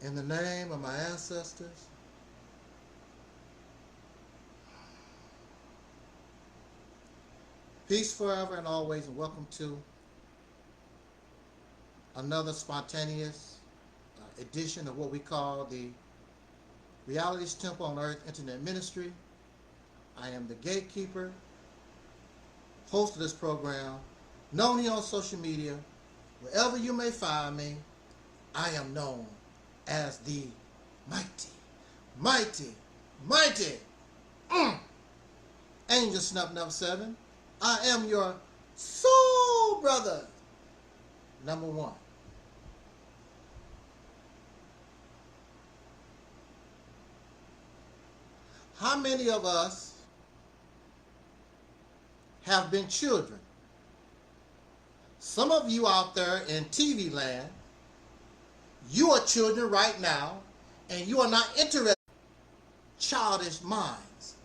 In the name of my ancestors, peace forever and always, and welcome to another spontaneous edition of what we call the Reality's Temple on Earth Internet Ministry. I am the gatekeeper, host of this program, known here on social media. Wherever you may find me, I am known as the mighty Angel Snuff Number 7. I am your soul brother, number 1. How many of us have been children? Some of you out there in TV land, you are children right now, and you are not interested in childish minds.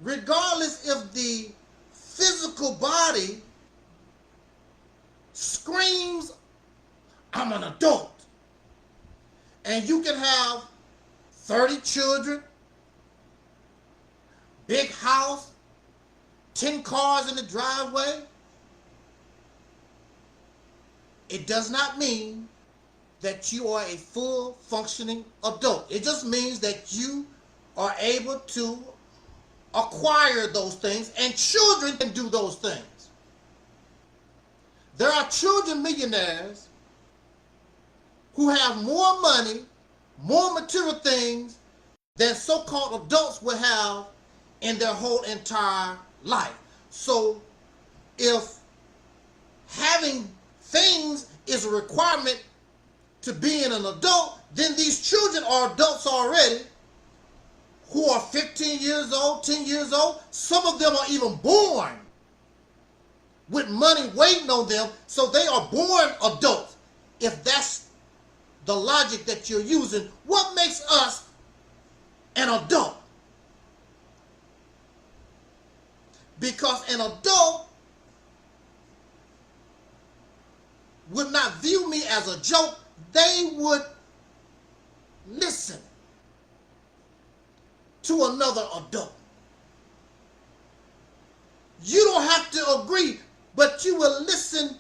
Regardless if the physical body screams, I'm an adult, and you can have 30 children, big house, 10 cars in the driveway, it does not mean that you are a full functioning adult. It just means that you are able to acquire those things, and children can do those things. There are children millionaires who have more money, more material things than so-called adults will have in their whole entire life. So if having things is a requirement to being an adult, then these children are adults already who are 15 years old, 10 years old. Some of them are even born with money waiting on them, so they are born adults. If that's the logic that you're using, what makes us an adult? Because an adult would not view me as a joke. They would listen to another adult. You don't have to agree, but you will listen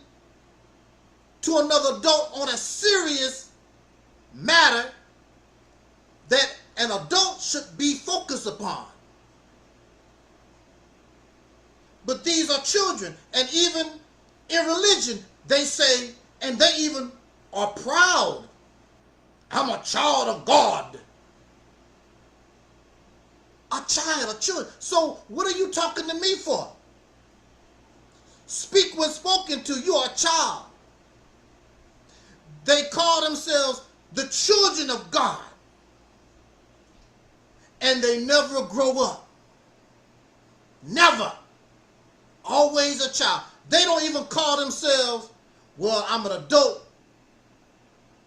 to another adult on a serious matter that an adult should be focused upon. But these are children, and even in religion, they say, and they even are proud, I'm a child of God. A child, a children. So what are you talking to me for? Speak when spoken to. You are a child. They call themselves the children of God, and they never grow up. Never. Always a child. They don't even call themselves, well, I'm an adult,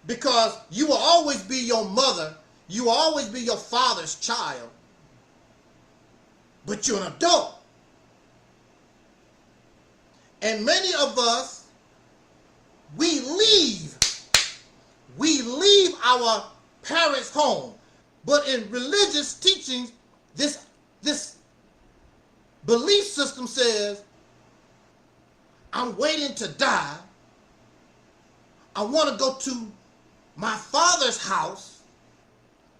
because you will always be your mother. You will always be your father's child. But you're an adult. And many of us, we leave our parents' home. But in religious teachings, this belief system says, I'm waiting to die. I want to go to my father's house,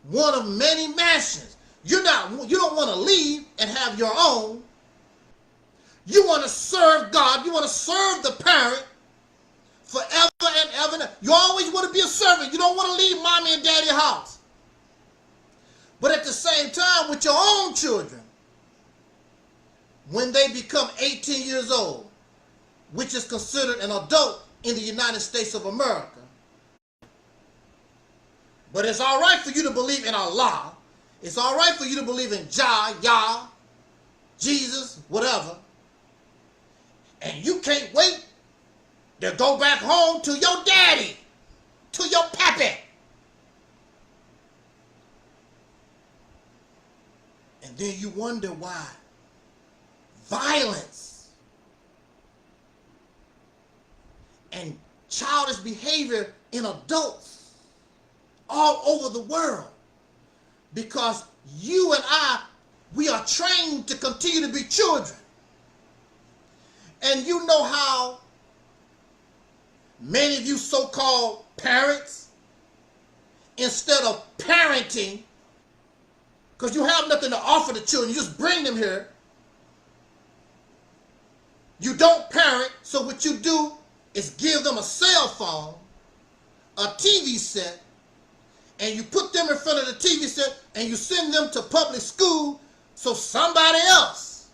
one of many mansions. You don't want to leave and have your own. You want to serve God. You want to serve the parent forever and ever. You always want to be a servant. You don't want to leave mommy and daddy's house. But at the same time, with your own children, when they become 18 years old, which is considered an adult in the United States of America. But it's all right for you to believe in Allah. It's all right for you to believe in Jah, Yah, Jesus, whatever. And you can't wait to go back home to your daddy, to your pappy. And then you wonder why violence and childish behavior in adults all over the world, because you and I, we are trained to continue to be children. And you know how many of you so-called parents, instead of parenting, because you have nothing to offer the children, you just bring them here. You don't parent, so what you do is give them a cell phone, a TV set, and you put them in front of the TV set and you send them to public school so somebody else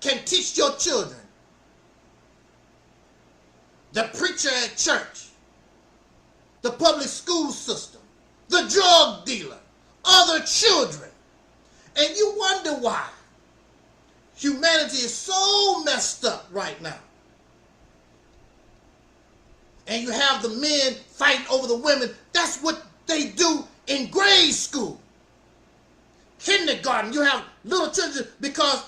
can teach your children. The preacher at church, the public school system, the drug dealer, other children. And you wonder why humanity is so messed up right now. And you have the men fighting over the women. That's what they do in grade school, kindergarten. You have little children because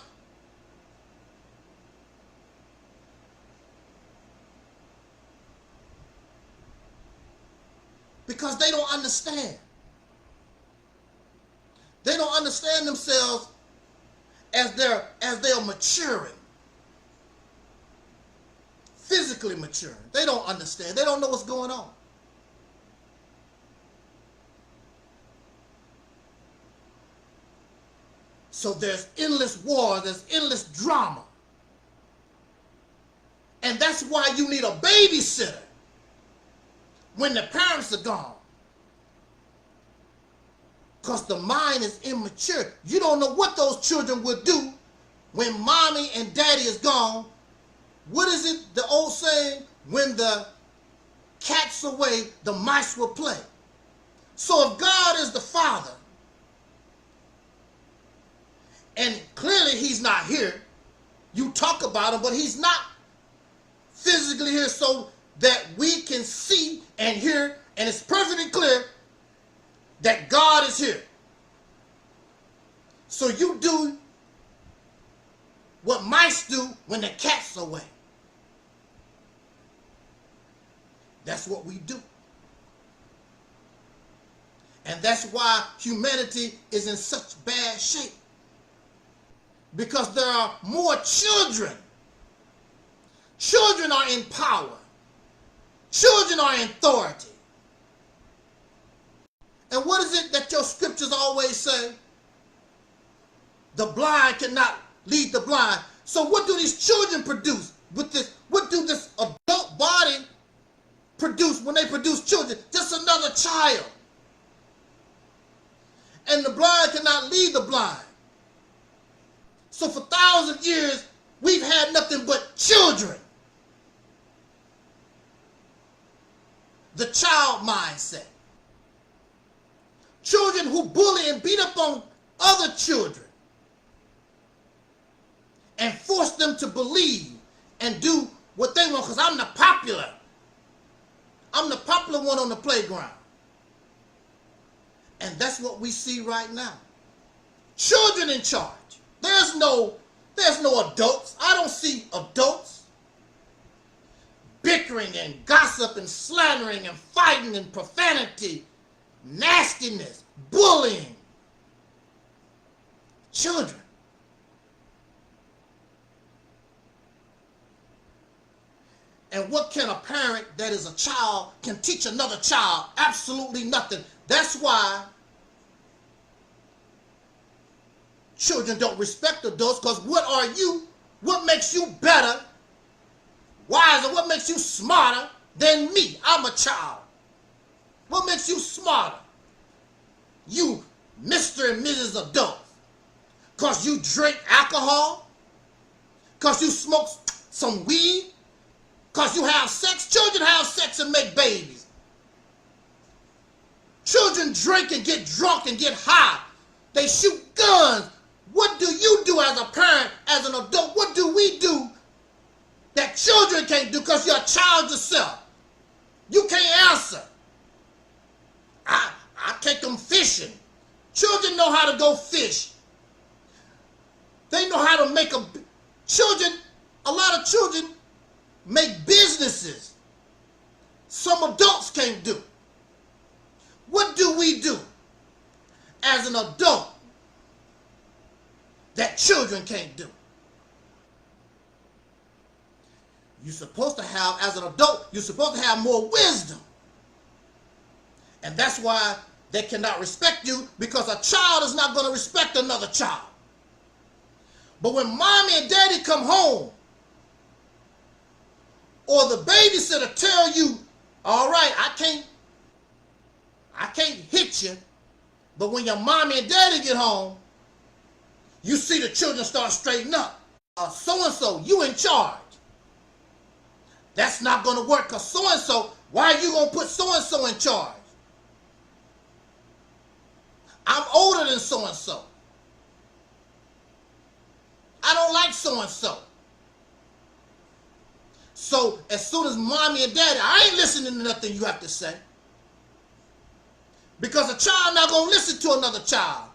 they don't understand. They don't understand themselves as they're maturing. Physically maturing. They don't understand. They don't know what's going on. So there's endless war, there's endless drama. And that's why you need a babysitter when the parents are gone. Because the mind is immature. You don't know what those children will do when mommy and daddy is gone. What is it, the old saying? When the cat's away, the mice will play. So if God is the Father, and clearly he's not here, you talk about him, but he's not physically here so that we can see and hear, and it's perfectly clear that God is here. So you do what mice do when the cat's away. That's what we do. And that's why humanity is in such bad shape. Because there are more children. Children are in power. Children are in authority. And what is it that your scriptures always say? The blind cannot lead the blind. So what do these children produce with this? What do this adult body produce when they produce children? Just another child. And the blind cannot lead the blind. So for thousands of years, we've had nothing but children. The child mindset. Children who bully and beat up on other children and force them to believe and do what they want because I'm the popular. I'm the popular one on the playground. And that's what we see right now. Children in charge. There's no adults. I don't see adults bickering and gossip and slandering and fighting and profanity, nastiness, bullying. Children. And what can a parent that is a child can teach another child? Absolutely nothing. That's why children don't respect adults, because what are you? What makes you better, wiser? What makes you smarter than me? I'm a child. What makes you smarter? You, Mr. and Mrs. Adult. Because you drink alcohol? Because you smoke some weed? Because you have sex? Children have sex and make babies. Children drink and get drunk and get high. They shoot guns. What do you do as a parent, as an adult? What do we do that children can't do because you're a child yourself? You can't answer. I take them fishing. Children know how to go fish. They know how to make a lot of children make businesses some adults can't do? What do we do as an adult that children can't do? You're supposed to have, as an adult, you're supposed to have more wisdom. And that's why they cannot respect you, because a child is not going to respect another child. But when mommy and daddy come home, or the babysitter tell you, all right, I can't hit you, but when your mommy and daddy get home, you see the children start straightening up. So-and-so, you in charge. That's not going to work, because so-and-so, why are you going to put so-and-so in charge? I'm older than so-and-so. I don't like so-and-so. So as soon as mommy and daddy, I ain't listening to nothing you have to say. Because a child not going to listen to another child.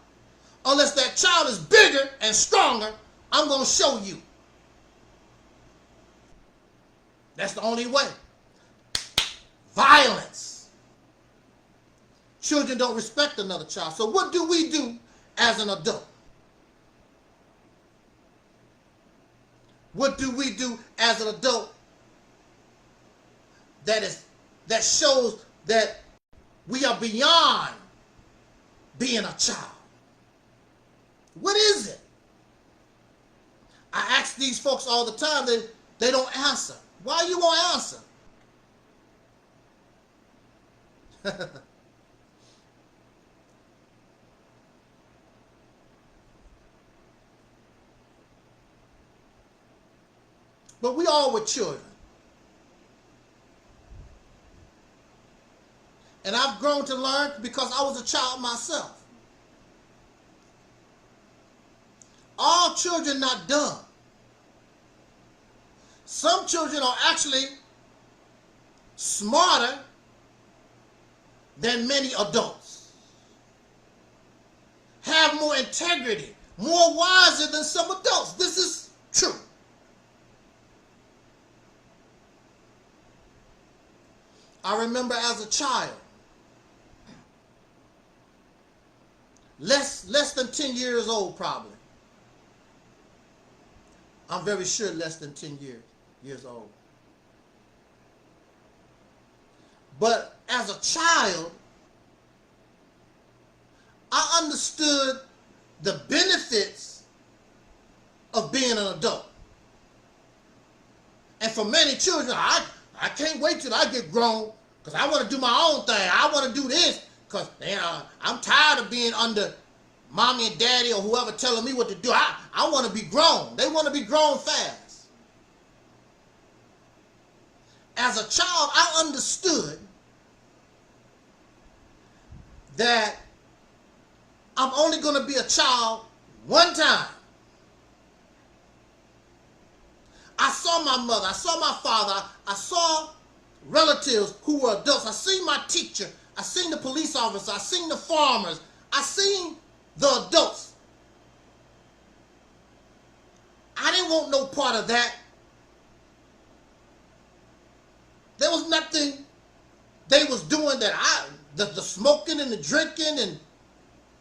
Unless that child is bigger and stronger, I'm going to show you. That's the only way. Violence. Children don't respect another child. So what do we do as an adult? What do we do as an adult that shows that we are beyond being a child? What is it? I ask these folks all the time, they don't answer. Why you won't answer? But we all were children. And I've grown to learn because I was a child myself. All children not dumb. Some children are actually smarter than many adults. Have more integrity, more wiser than some adults. This is true. I remember as a child, less than 10 years old probably. I'm very sure less than 10 years old. But as a child, I understood the benefits of being an adult. And for many children, I can't wait till I get grown because I want to do my own thing. I want to do this because I'm tired of being under mommy and daddy or whoever telling me what to do. I want to be grown. They want to be grown fast. As a child, I understood that I'm only going to be a child one time. I saw my mother, I saw my father, I saw relatives who were adults. I seen my teacher, I seen the police officer, I seen the farmers, I seen the adults. I didn't want no part of that. There was nothing they was doing that the smoking and the drinking and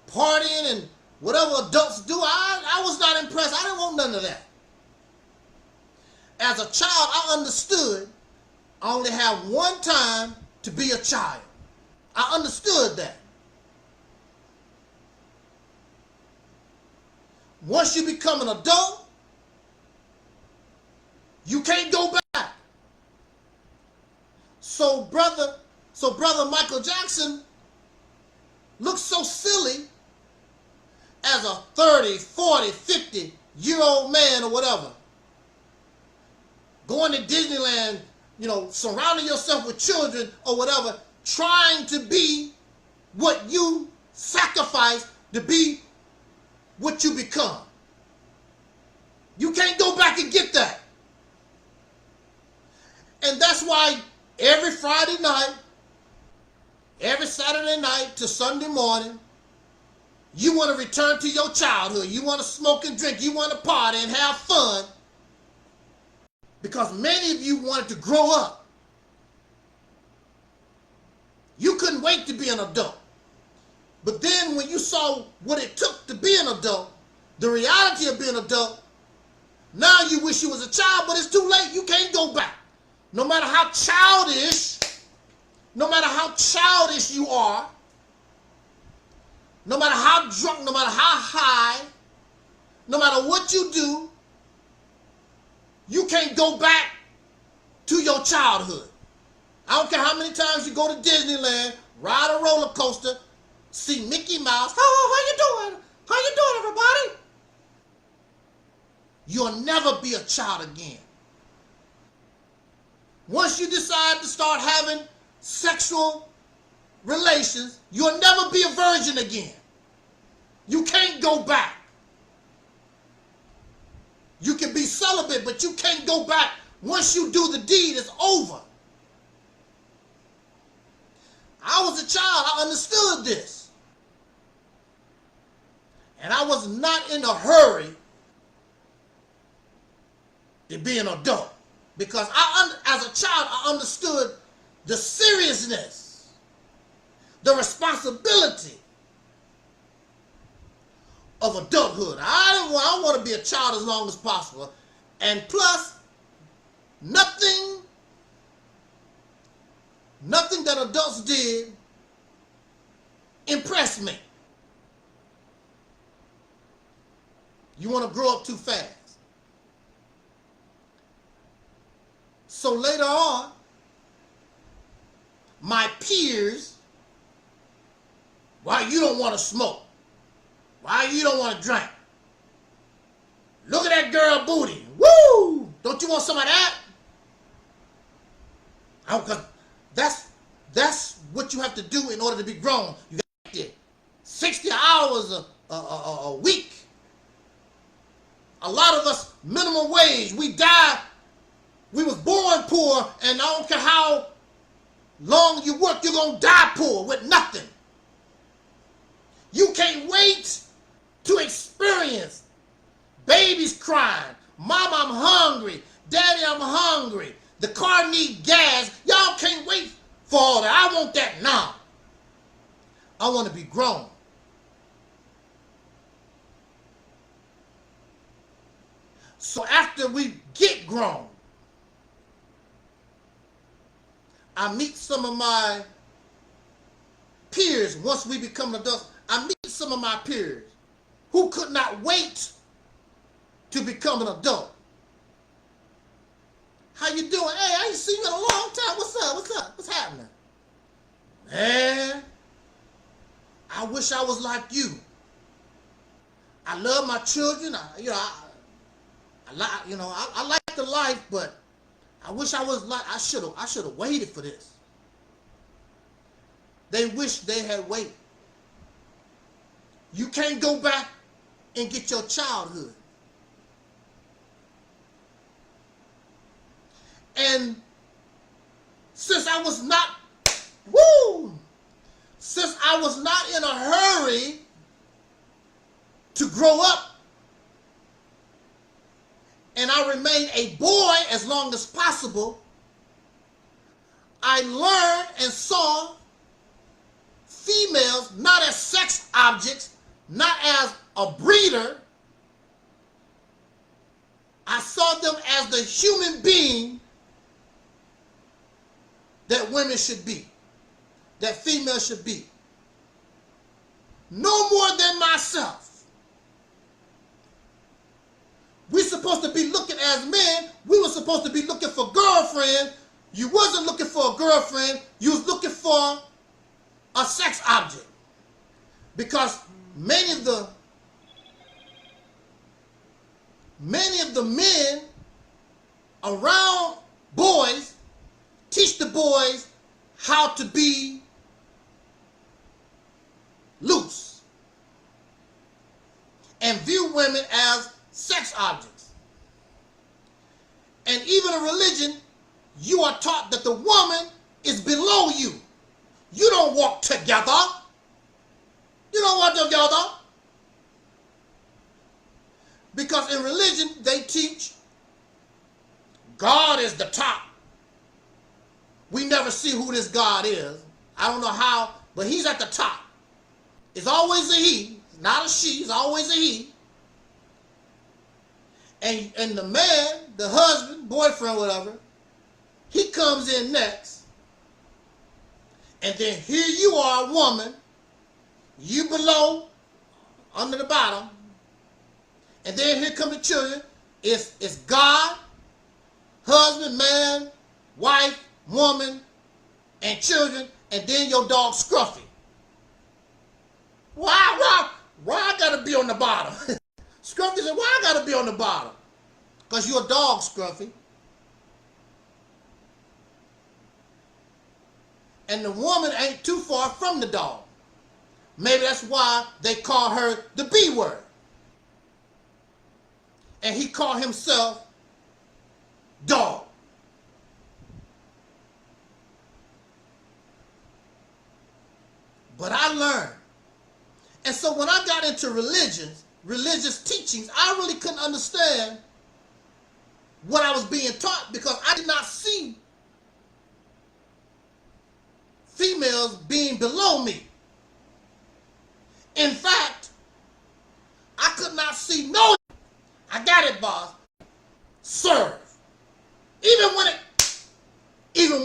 partying and whatever adults do, I was not impressed. I didn't want none of that. As a child, I understood I only have one time to be a child. I understood that. Once you become an adult, you can't go back. So brother Michael Jackson looks so silly as a 30, 40, 50-year-old man or whatever. Going to Disneyland, surrounding yourself with children or whatever, trying to be what you sacrifice to be what you become. You can't go back and get that. And that's why every Friday night, every Saturday night to Sunday morning, you want to return to your childhood. You want to smoke and drink. You want to party and have fun. Because many of you wanted to grow up. You couldn't wait to be an adult. But then when you saw what it took to be an adult, the reality of being an adult, now you wish you was a child, but it's too late. You can't go back. No matter how childish you are, no matter how drunk, no matter how high, no matter what you do, you can't go back to your childhood. I don't care how many times you go to Disneyland, ride a roller coaster, see Mickey Mouse. Oh, how you doing? How you doing, everybody? You'll never be a child again. Once you decide to start having sexual relations, you'll never be a virgin again. You can't go back. You can be celibate, but you can't go back. Once you do the deed, it's over. I was a child. I understood this. And I was not in a hurry to be an adult. Because as a child, I understood the seriousness, the responsibility of adulthood. I want to be a child as long as possible. And plus, nothing that adults did impressed me. You want to grow up too fast. So later on, my peers, why you don't want to smoke? Why you don't want to drink? Look at that girl booty. Woo! Don't you want some of that? Because that's what you have to do in order to be grown. You got to 60 hours a week. A lot of us, minimum wage. We die. We was born poor, and I don't care how long you work, you're going to die poor with nothing. You can't wait to experience babies crying. Mom, I'm hungry. Daddy, I'm hungry. The car need gas. Y'all can't wait for all that. I want that now. I want to be grown. So after we get grown, I meet some of my peers. Once we become adults, I meet some of my peers who could not wait to become an adult. How you doing? Hey, I ain't seen you in a long time. What's up? What's up? What's happening? Man, I wish I was like you. I love my children. I like the life, but I wish I was like, I should have waited for this. They wish they had waited. You can't go back and get your childhood. And since I was not in a hurry to grow up, and I remained a boy as long as possible, I learned and saw females not as sex objects, not as a breeder. I saw them as the human being that women should be, that females should be. No more than myself. We're supposed to be looking as men. We were supposed to be looking for girlfriend. You wasn't looking for a girlfriend. You was looking for a sex object. Because many of the men around boys teach the boys how to be loose and view women as sex objects. And even in religion, you are taught that the woman is below you. You don't walk together. You don't walk together. Because in religion, they teach God is the top. We never see who this God is. I don't know how, but he's at the top. It's always a he, not a she. It's always a he. And the man, the husband, boyfriend, whatever, he comes in next. And then here you are, a woman, you below, under the bottom. And then here come the children. It's God, husband, man, wife, woman, and children, and then your dog Scruffy. Why I gotta be on the bottom? Scruffy said, why I gotta be on the bottom? Because you're a dog, Scruffy. And the woman ain't too far from the dog. Maybe that's why they call her the B word. And he called himself dog. But I learned. And so when I got into religious teachings, I really couldn't understand what I was being taught because I did not see females being below me. In fact, I could not see no, I got it, boss, serve. Even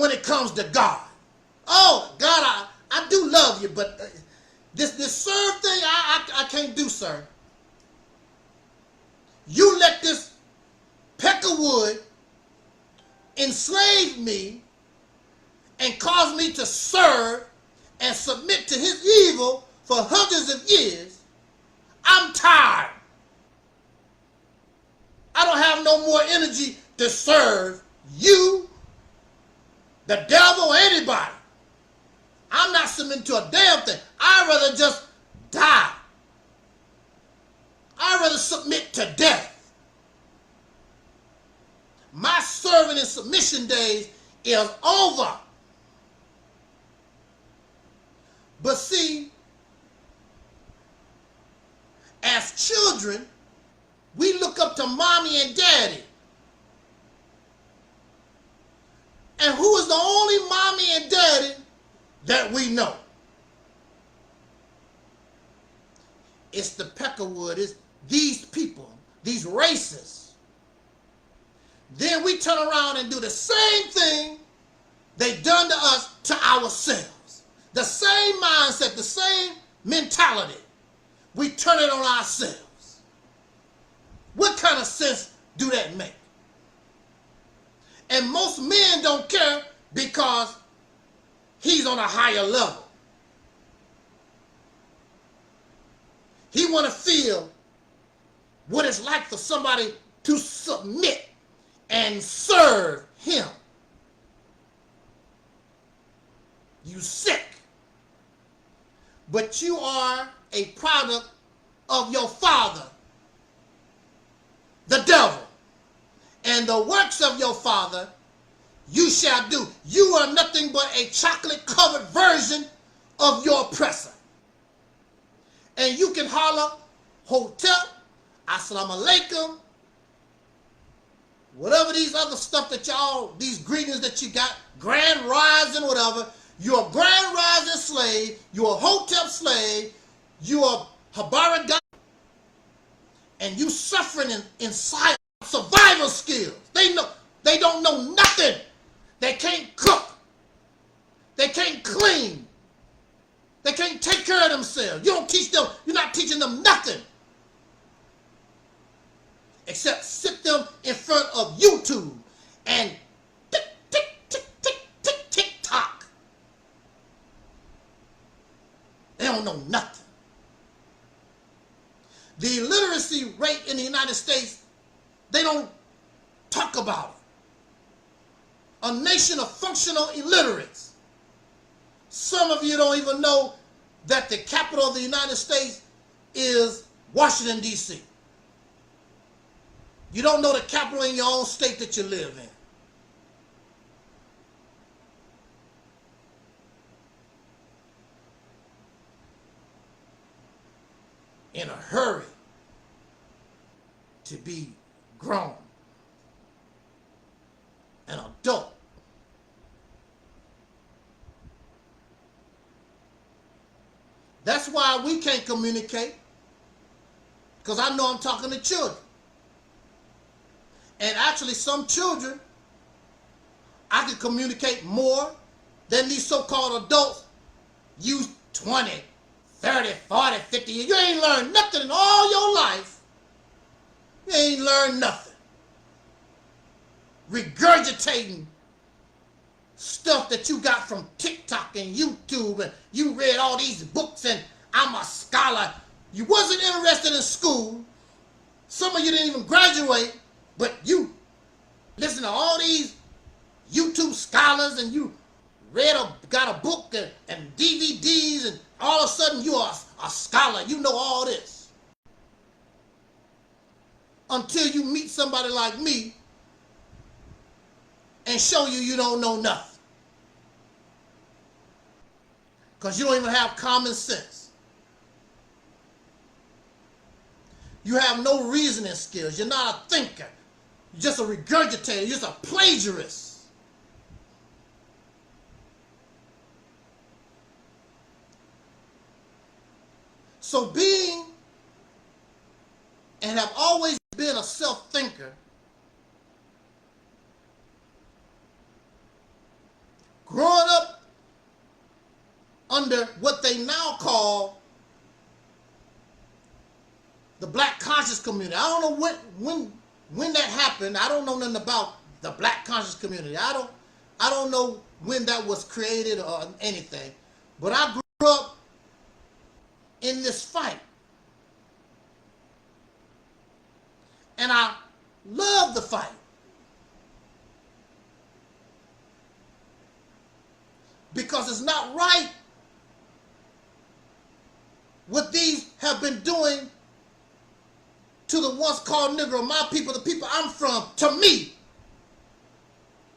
when it comes to God. Oh, God, I do love you, but this serve thing, I can't do, sir. You let this peck of wood enslave me and cause me to serve and submit to his evil for hundreds of years. I'm tired. I don't have no more energy to serve you, the devil, or anybody. I'm not submitting to a damn thing. I'd rather just die. I'd rather submit to death. My serving and submission days is over. But see, as children, we look up to mommy and daddy. And who is the only mommy and daddy that we know? It's the peckerwood. It's these people, these races. Then we turn around and do the same thing they done to us to ourselves. The same mindset, the same mentality. We turn it on ourselves. What kind of sense do that make? And most men don't care because he's on a higher level. He want to feel what it's like for somebody to submit and serve him. You sick. But you are a product of your father, the devil. And the works of your father you shall do. You are nothing but a chocolate-covered version of your oppressor. And you can holler, Hotep, Assalamu Alaikum, whatever these other stuff that y'all, these greetings that you got, Grand Rising, whatever. You're a Grand Rising slave. You're a Hotep slave. You're a Habara God. And you suffering in silence. Survival skills. They don't know nothing. They can't cook. They can't clean. They can't take care of themselves. You don't teach them. You're not teaching them nothing. Except sit them in front of YouTube and tick, tick, tick, tick, tick, tick, tock. They don't know nothing. The illiteracy rate in the United States, they don't talk about it. A nation of functional illiterates. Some of you don't even know that the capital of the United States is Washington, D.C. You don't know the capital in your own state that you live in. In a hurry to be grown, an adult. That's why we can't communicate, because I know I'm talking to children. And actually some children, I can communicate more than these so-called adults. You 20, 30, 40, 50 years. You ain't learned nothing in all your life. You ain't learned nothing. Regurgitating stuff that you got from TikTok and YouTube, and you read all these books and I'm a scholar. You wasn't interested in school. Some of you didn't even graduate, but you listen to all these YouTube scholars and you got a book and DVDs, and all of a sudden you are a scholar. You know all this. Until you meet somebody like me and show you don't know nothing. Because you don't even have common sense. You have no reasoning skills. You're not a thinker. You're just a regurgitator. You're just a plagiarist. So being and have always been a self-thinker, growing up under what they now call the black conscious community. I don't know when that happened. I don't know nothing about the black conscious community. I don't know when that was created or anything. But I grew up in this fight. And I love the fight. Because it's not right what these have been doing to the once called Negro, my people, the people I'm from. To me,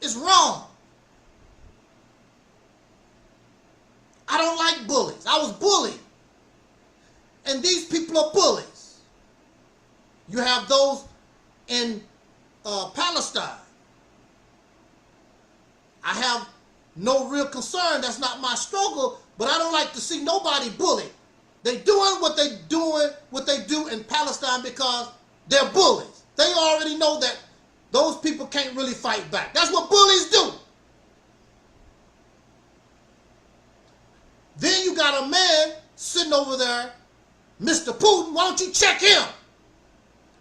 it's wrong. I don't like bullies. I was bullied. And these people are bullies. You have those in Palestine. I have no real concern. That's not my struggle. But I don't like to see nobody bullied. They doing what they do in Palestine because they're bullies. They already know that those people can't really fight back. That's what bullies do. Then you got a man sitting over there, Mr. Putin. Why don't you check him?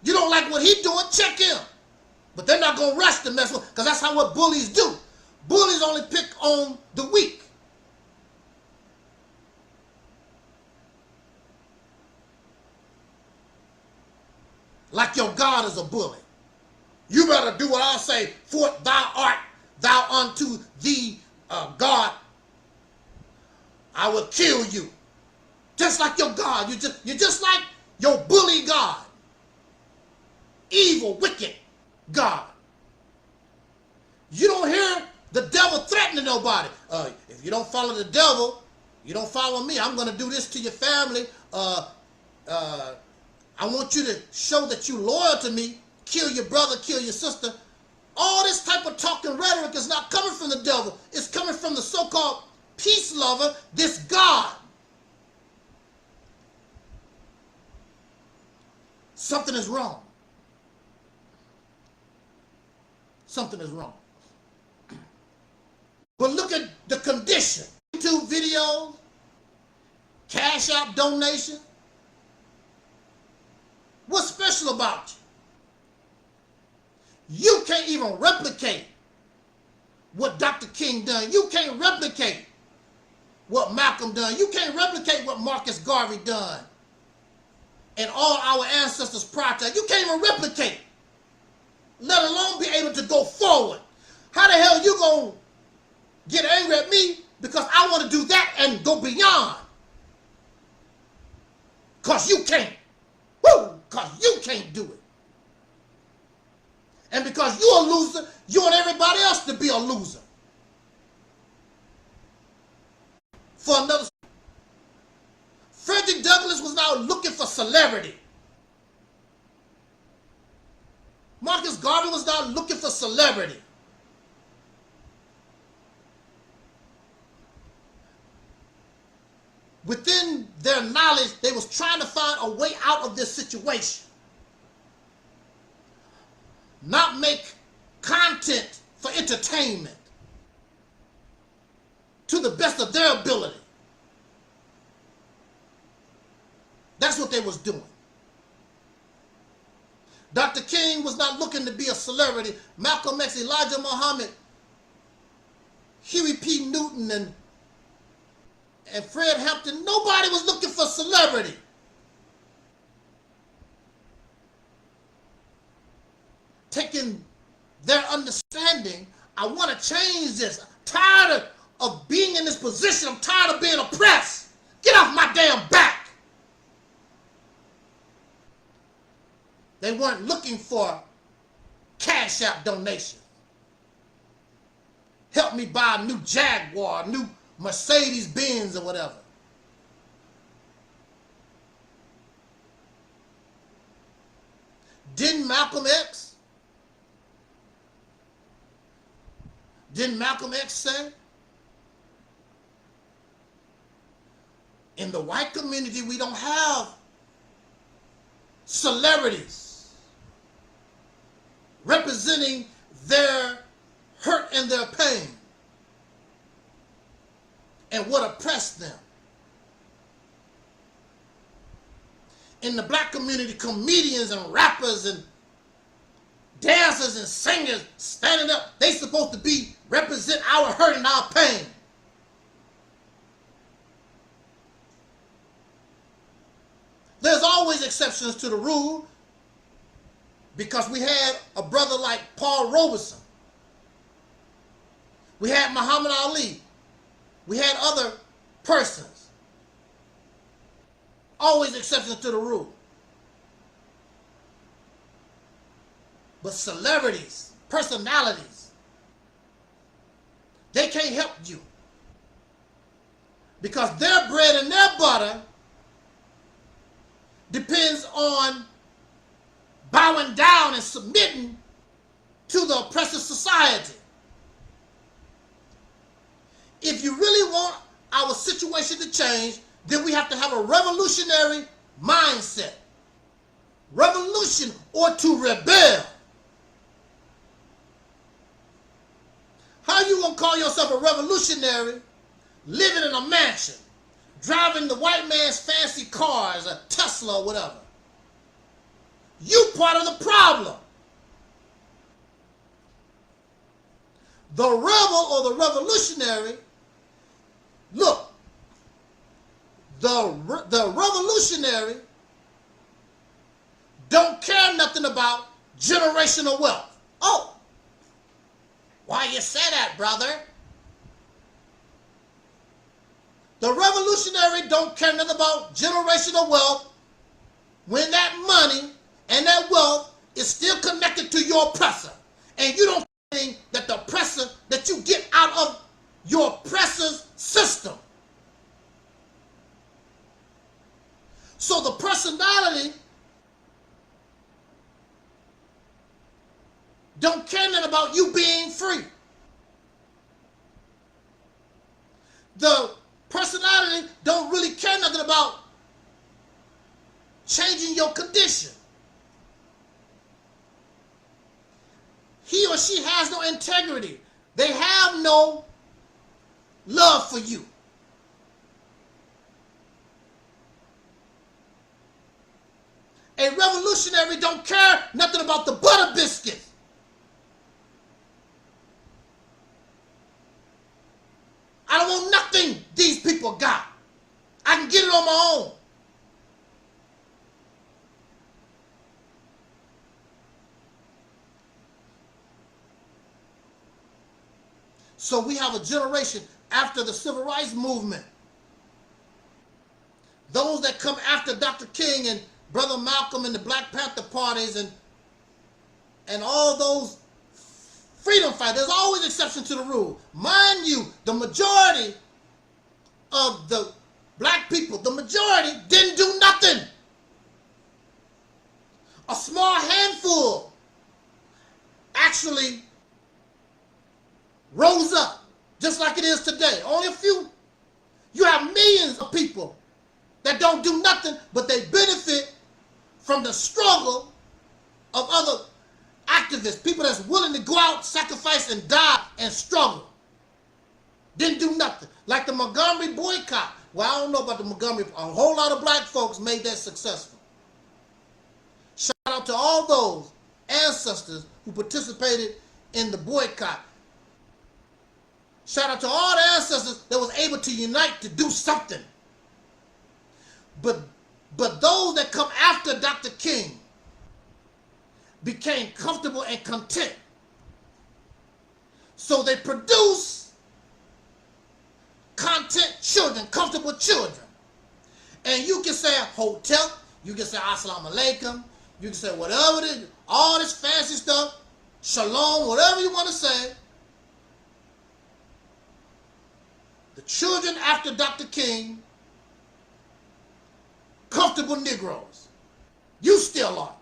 You don't like what he's doing, check him. But they're not going to rush to mess with, because that's how what bullies do. Bullies only pick on the weak. Like your God is a bully. You better do what I say, for thou art thou unto thee, God. I will kill you. Just like your God. You're just like your bully God. Evil, wicked God. You don't hear the devil threatening nobody. If you don't follow the devil, you don't follow me. I'm going to do this to your family. I want you to show that you're loyal to me. Kill your brother, kill your sister. All this type of talking rhetoric is not coming from the devil. It's coming from the so-called peace lover, this God. Something is wrong. Something is wrong. But look at the condition. YouTube videos, Cash App donation. What's special about you? You can't even replicate what Dr. King done. You can't replicate what Malcolm done. You can't replicate what Marcus Garvey done. And all our ancestors prior to that. You can't even replicate. Let alone be able to go forward. How the hell you gonna get angry at me because I want to do that and go beyond? Because you can't. Woo! Because you can't do it. And because you're a loser, you want everybody else to be a loser. For another, Frederick Douglass was now looking for celebrity. Marcus Garvey was now looking for celebrity. Within their knowledge, they was trying to find a way out of this situation. Not make content for entertainment to the best of their ability. That's what they was doing. Dr. King was not looking to be a celebrity. Malcolm X, Elijah Muhammad, Huey P. Newton, and Fred Hampton, nobody was looking for celebrity. Taking their understanding, I want to change this. I'm tired of being in this position. I'm tired of being oppressed. Get off my damn back. They weren't looking for Cash App donations. Help me buy a new Jaguar, a new Mercedes Benz or whatever. Didn't Malcolm X say, in the white community we don't have celebrities representing their hurt and their pain and what oppressed them. In the black community, comedians and rappers and dancers and singers standing up, they supposed to be represent our hurt and our pain. There's always exceptions to the rule, because we had a brother like Paul Robeson. We had Muhammad Ali. We had other persons. Always exceptions to the rule. But celebrities, personalities, they can't help you, because their bread and their butter depends on bowing down and submitting to the oppressive society. If you really want our situation to change, then we have to have a revolutionary mindset. Revolution, or to rebel. How you gonna call yourself a revolutionary living in a mansion, driving the white man's fancy cars, a Tesla or whatever? You part of the problem. The rebel or the revolutionary, look, the revolutionary don't care nothing about generational wealth. Oh, why you say that, brother? The revolutionary don't care nothing about generational wealth when that money and that wealth is still connected to your oppressor. And you don't think that the oppressor, that you get out of your oppressor's system. So the personality don't care nothing about you being free. The personality don't really care nothing about changing your condition. He or she has no integrity. They have no love for you. A revolutionary don't care nothing about the butter biscuits. I don't want nothing these people got. I can get it on my own. So we have a generation after the Civil Rights Movement. Those that come after Dr. King and Brother Malcolm and the Black Panther parties and all those freedom fighters. There's always exception to the rule. Mind you, the majority of the black people, the majority didn't do nothing. A small handful actually rose up, just like it is today. Only a few. You have millions of people that don't do nothing, but they benefit from the struggle of other activists, people that's willing to go out, sacrifice, and die and struggle. Didn't do nothing. Like the Montgomery boycott. Well, I don't know about the Montgomery. A whole lot of black folks made that successful. Shout out to all those ancestors who participated in the boycott. Shout out to all the ancestors that was able to unite to do something. But those that come after Dr. King became comfortable and content. So they produce content children, comfortable children. And you can say hotel, you can say assalamu alaikum, you can say whatever it is, all this fancy stuff, shalom, whatever you want to say. The children after Dr. King, comfortable Negroes. You still are.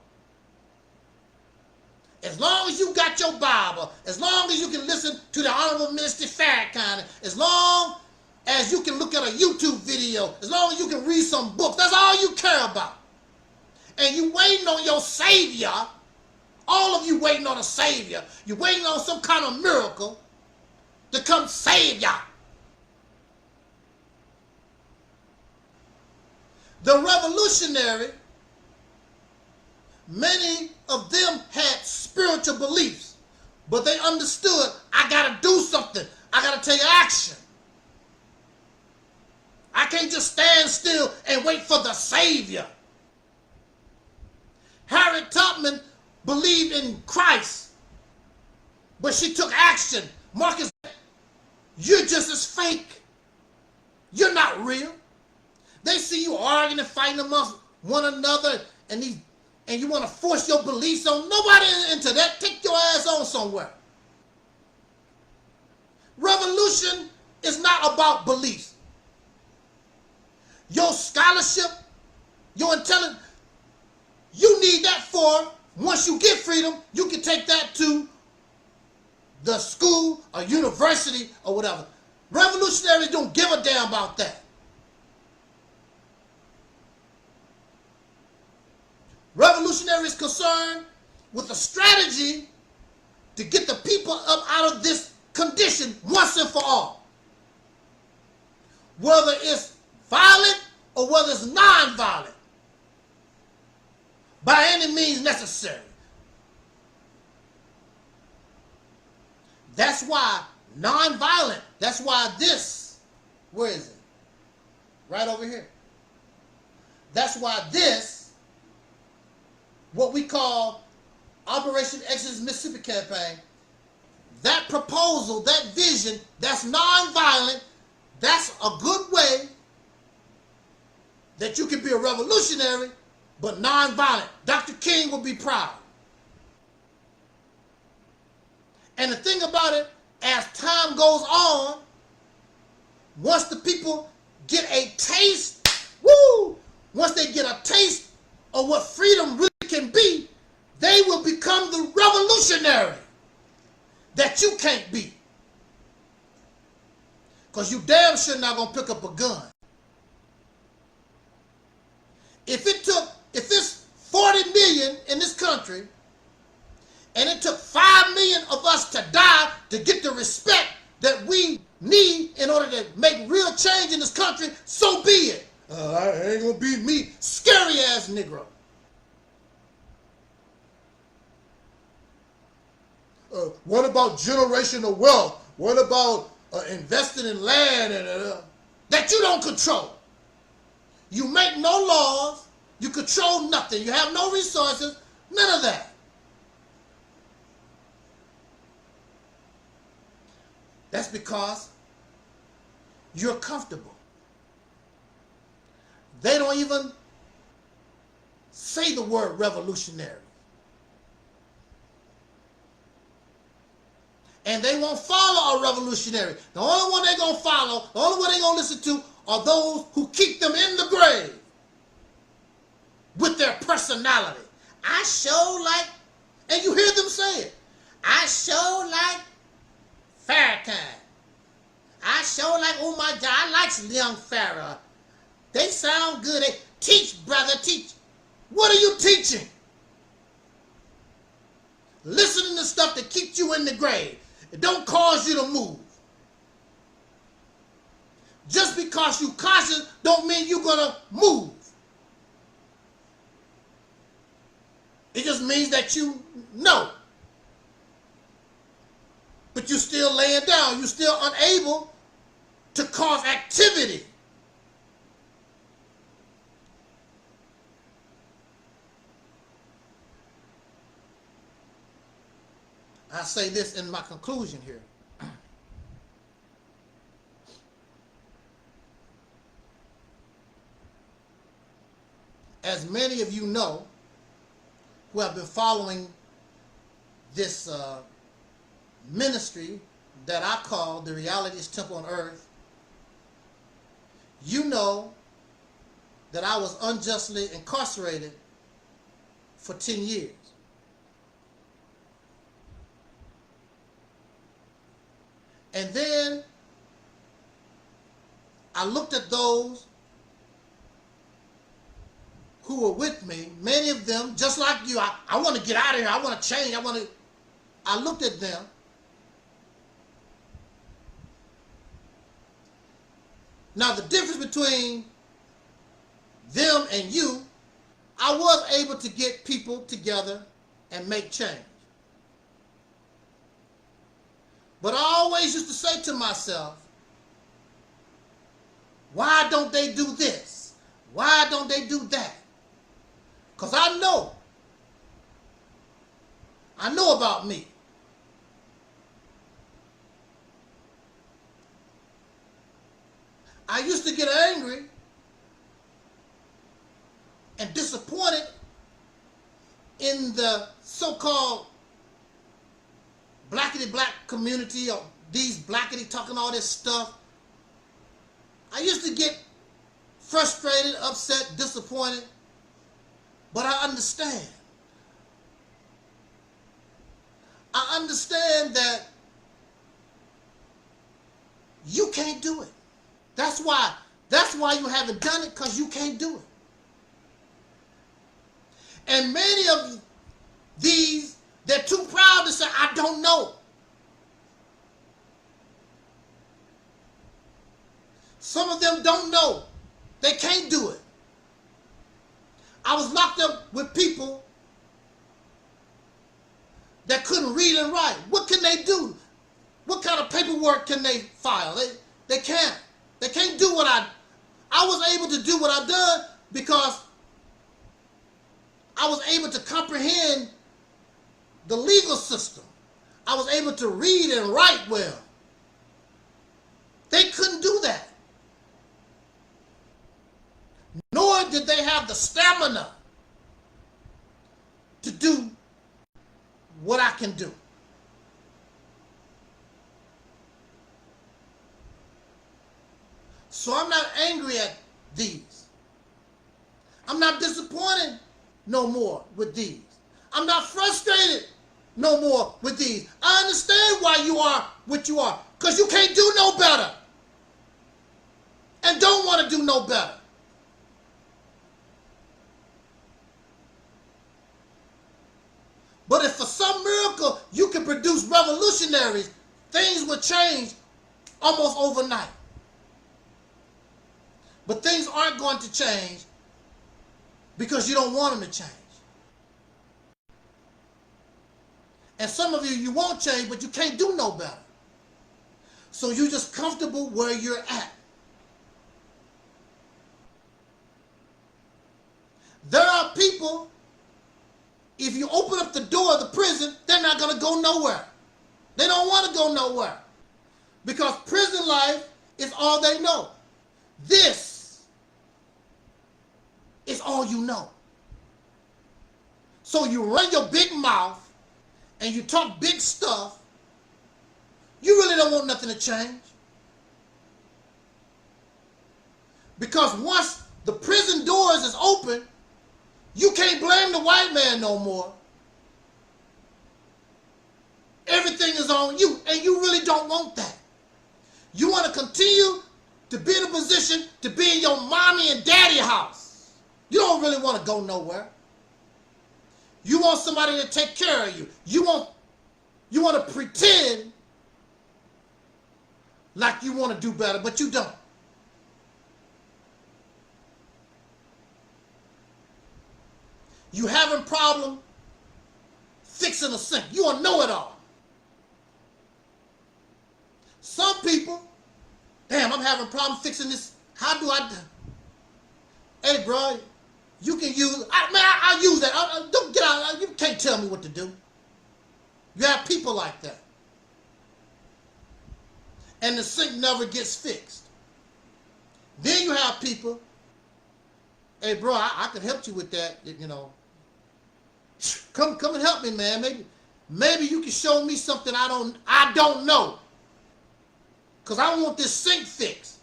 As long as you got your Bible, as long as you can listen to the Honorable Minister Farrakhan, as long as you can look at a YouTube video, as long as you can read some books, that's all you care about. And you waiting on your Savior, all of you waiting on a Savior, you're waiting on some kind of miracle to come save you. The revolutionary, many of them had spiritual beliefs, but they understood, I gotta do something. I gotta take action. I can't just stand still and wait for the Savior. Harriet Tubman believed in Christ, but she took action. Marcus, you're just as fake. You're not real. They see you arguing and fighting amongst one another, and you want to force your beliefs on nobody into that. Take your ass on somewhere. Revolution is not about beliefs. Your scholarship, your intelligence, you need that for, once you get freedom, you can take that to the school or university or whatever. Revolutionaries don't give a damn about that. Revolutionaries concerned with a strategy to get the people up out of this condition once and for all. Whether it's violent or whether it's non-violent. By any means necessary. That's why non-violent, that's why this, where is it? Right over here. That's why this, what we call Operation Exodus Mississippi campaign, that proposal, that vision, that's non-violent, that's a good way that you can be a revolutionary, but non-violent. Dr. King will be proud. And the thing about it, as time goes on, once the people get a taste, once they get a taste of what freedom really can be, they will become the revolutionary that you can't be. Because you damn sure not going to pick up a gun. If it's 40 million in this country, and it took 5 million of us to die to get the respect that we need in order to make real change in this country, so be it. I ain't gonna be me, scary ass Negro. What about generational wealth? What about investing in land that you don't control? You make no laws, you control nothing, you have no resources, none of that. That's because you're comfortable. They don't even say the word revolutionary. And they won't follow a revolutionary. The only one they're going to follow, the only one they're going to listen to are those who keep them in the grave with their personality. I sure like, and you hear them say it, I sure like Farrakhan. I sure like, oh my God, I like young Farrah. They sound good. They teach, brother, teach. What are you teaching? Listening to stuff that keeps you in the grave. It don't cause you to move. Just because you conscious don't mean you're going to move. It just means that you know. But you're still laying down. You're still unable to cause activity. I say this in my conclusion here. As many of you know, who have been following this ministry that I call the Reality's Temple on Earth, you know that I was unjustly incarcerated for 10 years. And then I looked at those who were with me, many of them, just like you, I want to get out of here, I want to change, I looked at them. Now the difference between them and you, I was able to get people together and make change. But I always used to say to myself, why don't they do this? Why don't they do that? Because I know about me. I used to get angry and disappointed in the so-called blackity black community, or these blackity talking all this stuff. I used to get frustrated, upset, disappointed, but I understand. I understand that you can't do it. That's why you haven't done it, because you can't do it. And many of these, they're too proud to say, I don't know. Some of them don't know. They can't do it. I was locked up with people that couldn't read and write. What can they do? What kind of paperwork can they file? They can't. They can't do what I was able to do what I've done because I was able to comprehend the legal system. I was able to read and write well. They couldn't do that. Nor did they have the stamina to do what I can do. So I'm not angry at these. I'm not disappointed no more with these. I'm not frustrated no more with these. I understand why you are what you are, because you can't do no better and don't want to do no better. But if for some miracle you can produce revolutionaries, things will change almost overnight. But things aren't going to change because you don't want them to change. And some of you won't change, but you can't do no better. So you're just comfortable where you're at. There are people, if you open up the door of the prison, they're not going to go nowhere. They don't want to go nowhere. Because prison life is all they know. This is all you know. So you run your big mouth and you talk big stuff. You really don't want nothing to change. Because once the prison doors is open, you can't blame the white man no more. Everything is on you, and you really don't want that. You want to continue to be in a position to be in your mommy and daddy house. You don't really want to go nowhere. You want somebody to take care of you. You want to pretend like you want to do better, but you don't. You having problem fixing a sink. You a know-it-all. Some people, damn, I'm having a problem fixing this. How do I do? Hey, bro, you can use, I'll use that. Don't get out. You can't tell me what to do. You have people like that. And the sink never gets fixed. Then you have people, hey, bro, I can help you with that, you know. Come and help me, man. Maybe you can show me something I don't know. Because I want this sink fixed.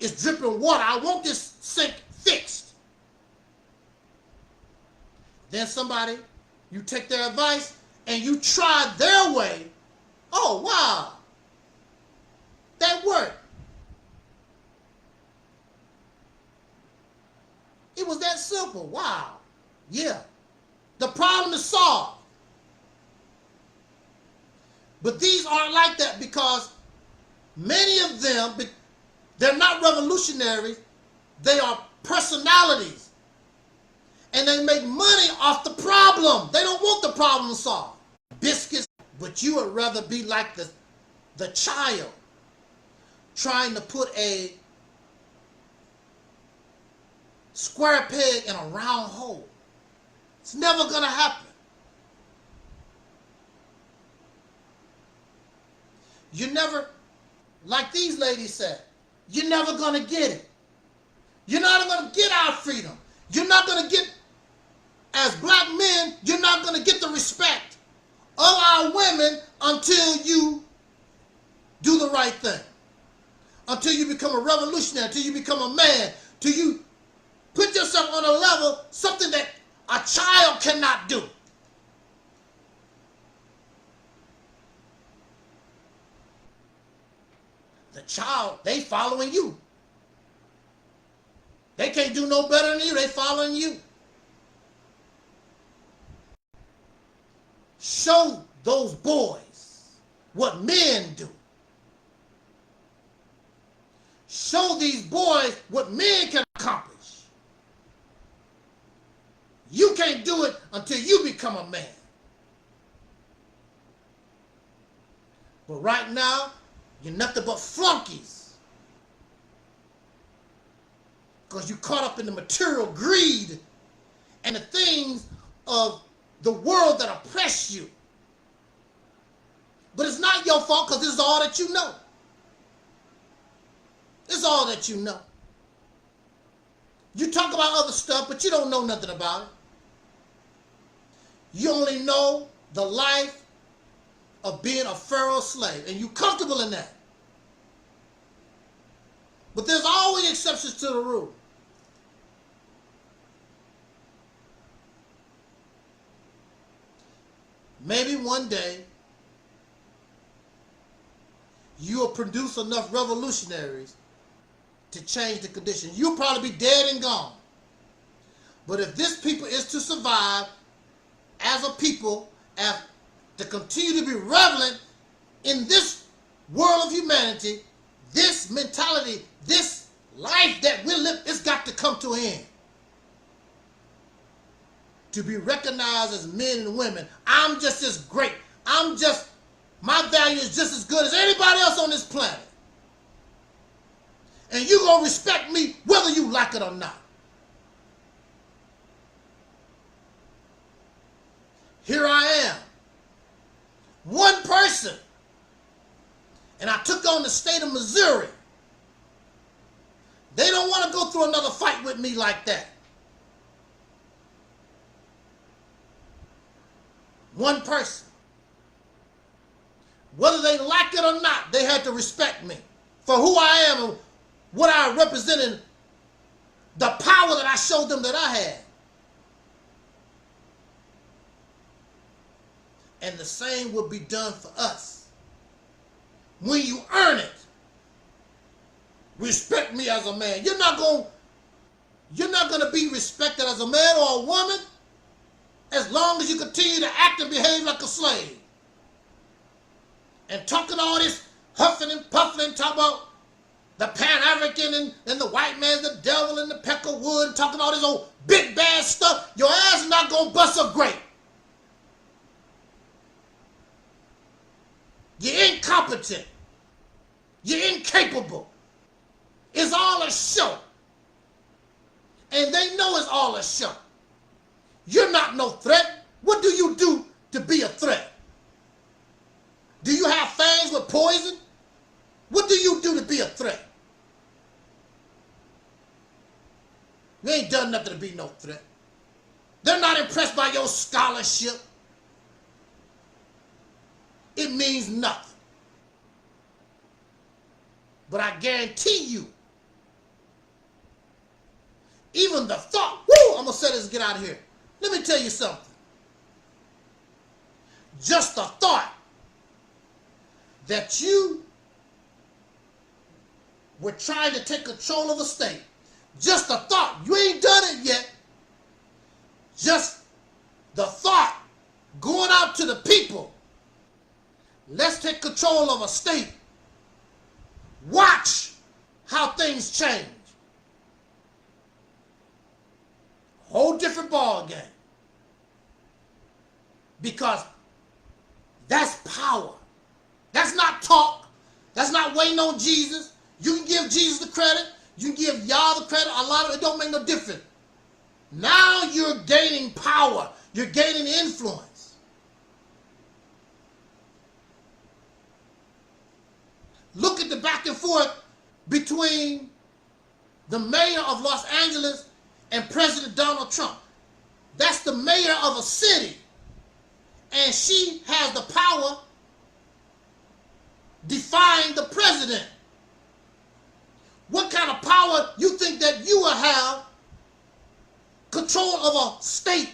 It's dripping water. I want this sink fixed. Then somebody, you take their advice and you try their way. Oh, wow. That worked. It was that simple. Wow. Yeah. The problem is solved. But these aren't like that because many of them, they're not revolutionaries. They are personalities. And they make money off the problem. They don't want the problem solved. Biscuits, but you would rather be like the child trying to put a square peg in a round hole. It's never going to happen. You never, like these ladies said, you're never going to get it. You're not going to get our freedom. You're not going to get, as black men, you're not going to get the respect of our women until you do the right thing. Until you become a revolutionary, until you become a man, till you put yourself on a level, something that a child cannot do. The child, they following you. They can't do no better than you. They following you. Show those boys what men do. Show these boys what men can accomplish. You can't do it until you become a man. But right now, you're nothing but flunkies. Because you caught up in the material greed and the things of the world that oppress you. But it's not your fault because this is all that you know. It's all that you know. You talk about other stuff, but you don't know nothing about it. You only know the life of being a Pharaoh slave, and you're comfortable in that. But there's always exceptions to the rule. Maybe one day you will produce enough revolutionaries to change the conditions. You'll probably be dead and gone. But if this people is to survive as a people, as to continue to be relevant in this world of humanity, this mentality, this life that we live, it's got to come to an end. To be recognized as men and women. I'm just as great. My value is just as good as anybody else on this planet. And you're going to respect me whether you like it or not. Here I am. One person. And I took on the state of Missouri. They don't want to go through another fight with me like that. One person. Whether they like it or not, they had to respect me for who I am and what I represented, the power that I showed them that I had. And the same will be done for us. When you earn it, respect me as a man. You're not gonna be respected as a man or a woman as long as you continue to act and behave like a slave. And talking all this huffing and puffing and talking about the Pan-African and the white man's the devil and the pecker wood and talking all this old big bad stuff, your ass is not gonna bust a grape. You're incompetent. You're incapable. It's all a show. And they know it's all a show. You're not no threat. What do you do to be a threat? Do you have fangs with poison? What do you do to be a threat? You ain't done nothing to be no threat. They're not impressed by your scholarship. It means nothing. But I guarantee you, even the thought, woo, I'm going to say this and get out of here. Let me tell you something. Just the thought that you were trying to take control of a state, just the thought, you ain't done it yet, just the thought going out to the people, let's take control of a state. Watch how things change. Whole different ball game. Because that's power. That's not talk. That's not waiting on Jesus. You can give Jesus the credit. You can give y'all the credit. A lot of it don't make no difference. Now you're gaining power. You're gaining influence. Look at the back and forth between the mayor of Los Angeles and President Donald Trump. That's the mayor of a city. And she has the power defying the president. What kind of power you think that you will have control of a state?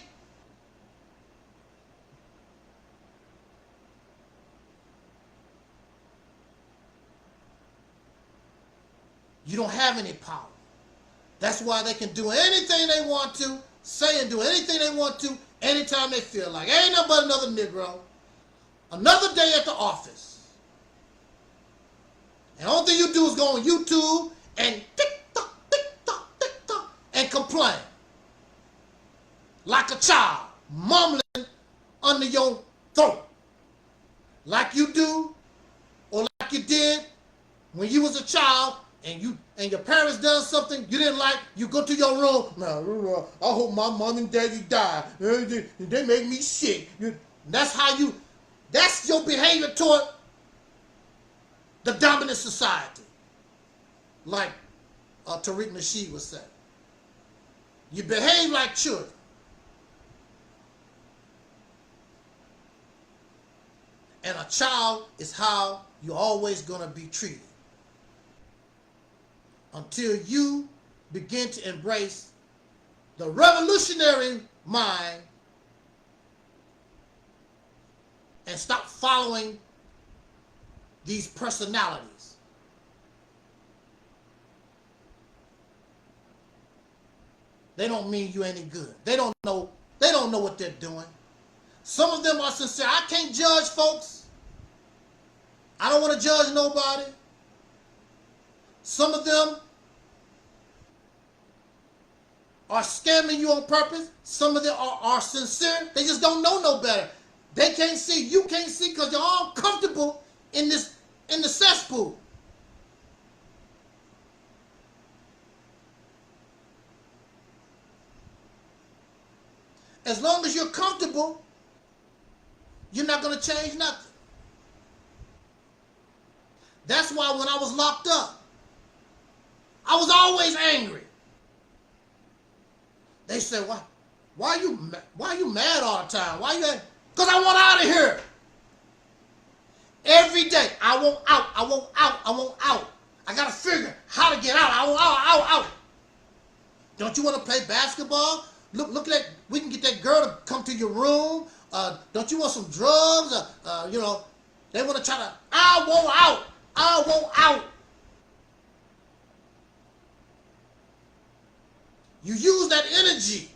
You don't have any power. That's why they can do anything they want to, say and do anything they want to, anytime they feel like. Ain't nothing but another Negro. Another day at the office. And the only thing you do is go on YouTube and tick-tock, tick-tock, tick-tock, and complain. Like a child, mumbling under your throat. Like you do, or like you did when you was a child, and your parents done something you didn't like, you go to your room, I hope my mom and daddy die. They make me sick. That's your behavior toward the dominant society. Like Tariq Nasheed would say. You behave like children. And a child is how you're always going to be treated. Until you begin to embrace the revolutionary mind and stop following these personalities. They don't mean you any good. They don't know what they're doing. Some of them are sincere. I can't judge folks. I don't want to judge nobody. Some of them are scamming you on purpose. Some of them are sincere. They just don't know no better. They can't see. You can't see because you're all comfortable in the cesspool. As long as you're comfortable, you're not going to change nothing. That's why when I was locked up, I was always angry. They said, why are you mad all the time? Why you? Because I want out of here. Every day, I want out, I want out, I want out. I got to figure how to get out. I want out. Don't you want to play basketball? Look at that. We can get that girl to come to your room. Don't you want some drugs? They want to try to, I want out. You use that energy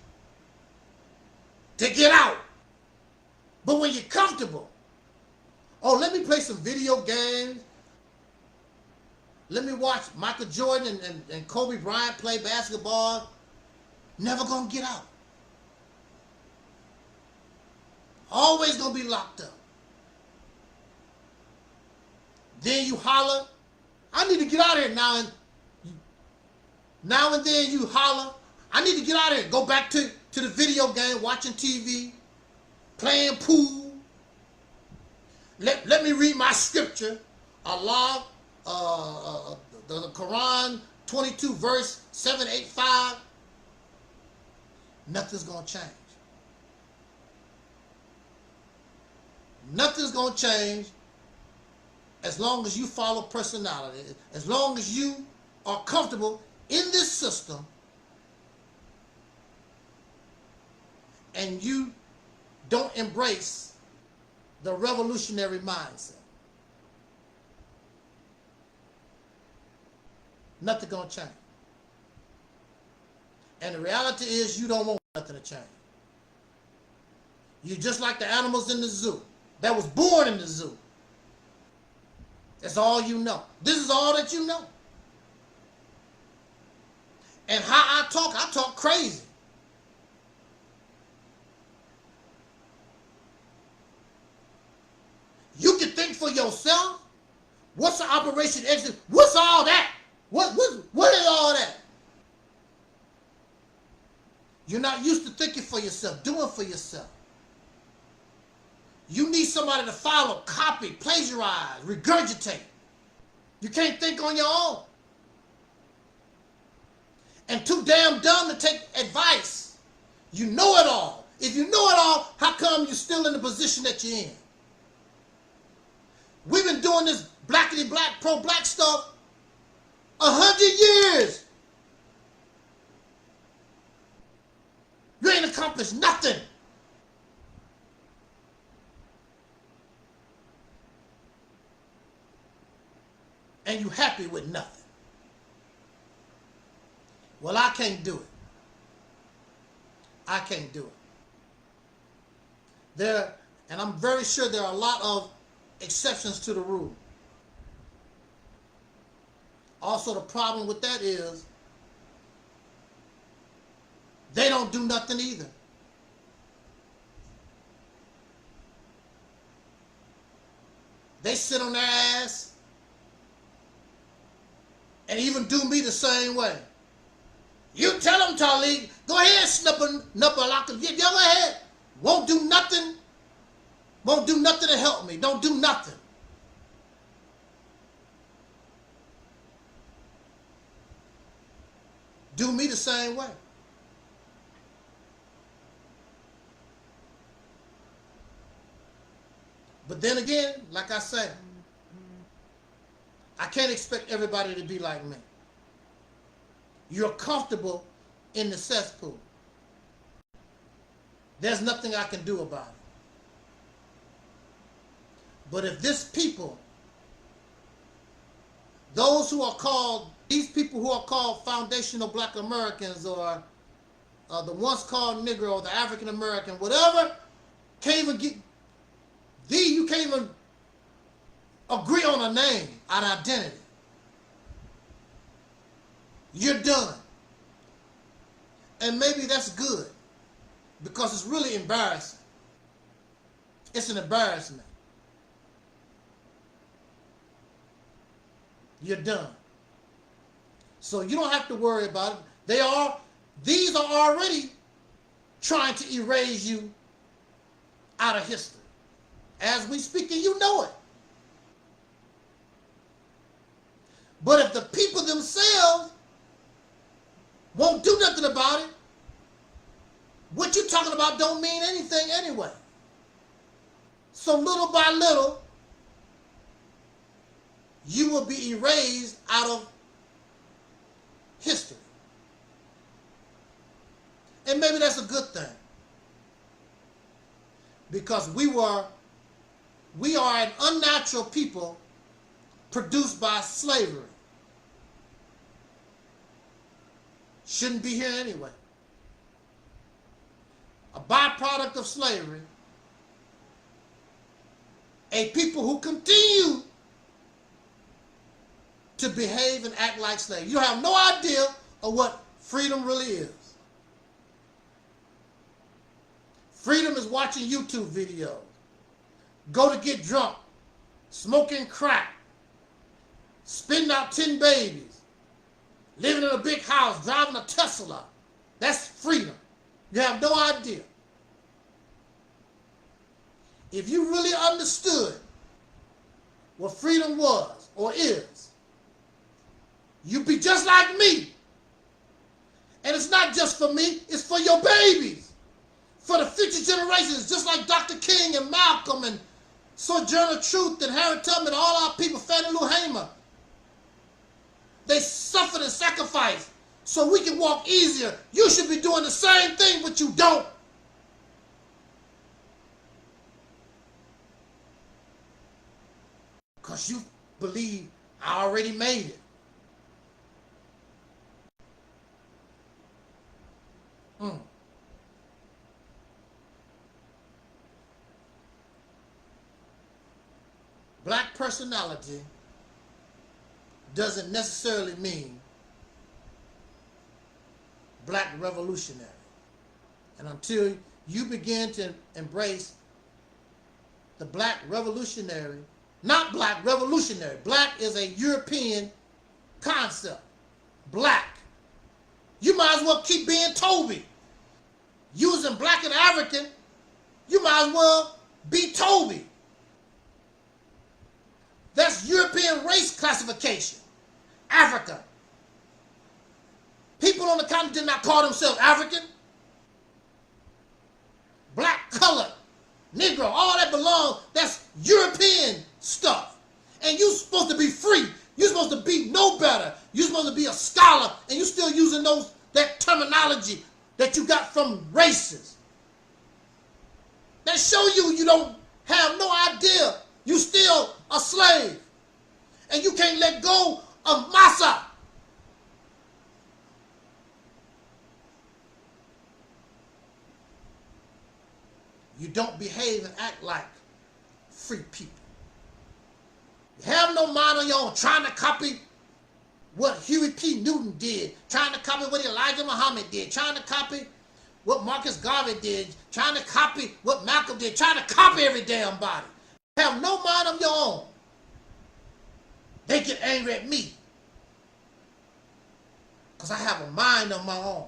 to get out. But when you're comfortable, oh, let me play some video games. Let me watch Michael Jordan and Kobe Bryant play basketball. Never gonna get out. Always gonna be locked up. Then you holler, I need to get out of here now. Now and then you holler, I need to get out of here. Go back to the video game, watching TV, playing pool. Let me read my scripture. Allah, the Quran, 22 verse 785. Nothing's gonna change. Nothing's gonna change as long as you follow personality. As long as you are comfortable in this system and you don't embrace the revolutionary mindset. Nothing gonna change. And the reality is you don't want nothing to change. You're just like the animals in the zoo that was born in the zoo. That's all you know. This is all that you know. And how I talk crazy. You can think for yourself. What's the Operation Exit? What's all that? What is all that? You're not used to thinking for yourself, doing for yourself. You need somebody to follow, copy, plagiarize, regurgitate. You can't think on your own. And too damn dumb to take advice. You know it all. If you know it all, how come you're still in the position that you're in? We've been doing this blackity black, pro-black stuff 100 years. You ain't accomplished nothing. And you happy with nothing. Well, I can't do it. I can't do it. And I'm very sure there are a lot of exceptions to the rule. Also, the problem with that is they don't do nothing either. They sit on their ass and even do me the same way. You tell them, Taalik, go ahead, snipper, go ahead. Won't do nothing. Won't do nothing to help me. Don't do nothing. Do me the same way. But then again, like I said, I can't expect everybody to be like me. You're comfortable in the cesspool. There's nothing I can do about it. But if this people, those who are called, these people who are called foundational black Americans, or the once called Negro, or the African American, whatever, can't even get, you can't even agree on a name, an identity. You're done. And maybe that's good, because it's really embarrassing. It's an embarrassment. You're done. So you don't have to worry about it. These are already trying to erase you out of history. As we speak, and you know it. But if the people themselves won't do nothing about it, what you're talking about don't mean anything anyway. So little by little, you will be erased out of history. And maybe that's a good thing. Because we are an unnatural people produced by slavery. shouldn't be here anyway. A byproduct of slavery. A people who continue to behave and act like slaves. You have no idea of what freedom really is. Freedom is watching YouTube videos, go to get drunk, smoking crack, spitting out 10 babies, living in a big house, driving a Tesla. That's freedom. You have no idea. If you really understood what freedom was or is, you'd be just like me. And it's not just for me, it's for your babies, for the future generations, just like Dr. King and Malcolm and Sojourner Truth and Harriet Tubman and all our people, Fannie Lou Hamer. They suffered and sacrificed so we can walk easier. You should be doing the same thing, but you don't. Because you believe I already made it. Black personality doesn't necessarily mean black revolutionary. And until you begin to embrace the black revolutionary, not black revolutionary. Black is a European concept. Black. You might as well keep being Toby. Using black and African, you might as well be Toby. That's European race classification. Africa. People on the continent did not call themselves African. Black, colored, Negro, all that belongs, that's European stuff. And you're supposed to be free. You're supposed to be no better. You're supposed to be a scholar, and you're still using that terminology that you got from races. That show you don't have no idea. You still a slave. And you can't let go of massa. You don't behave and act like free people. You have no mind on your own, trying to copy what Huey P. Newton did, trying to copy what Elijah Muhammad did, trying to copy what Marcus Garvey did, trying to copy what Malcolm did, trying to copy every damn body. You have no mind of your own. They get angry at me because I have a mind of my own.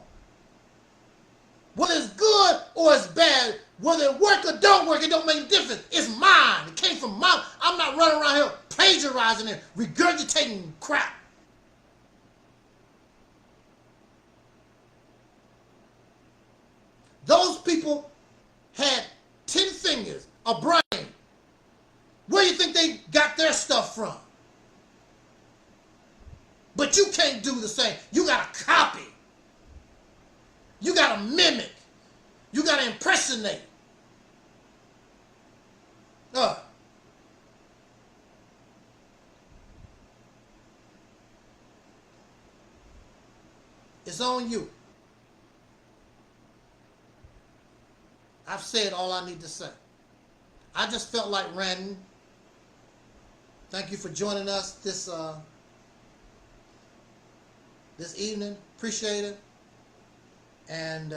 Whether it's good or it's bad, whether it work or don't work, it don't make a difference. It's mine. It came from mine. I'm not running around here plagiarizing and regurgitating crap. Those people had 10 fingers, a brain. Where do you think they got their stuff from? But you can't do the same. You got to copy. You got to mimic. You got to impersonate. It's on you. I've said all I need to say. I just felt like ranting. Thank you for joining us this evening. Appreciate it. And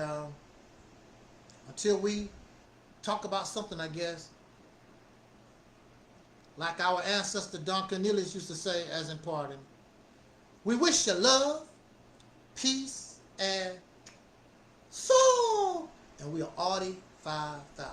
until we talk about something, I guess, like our ancestor Don Cornelius used to say as in pardon, we wish you love, peace, and soul. And we are Audi 5000.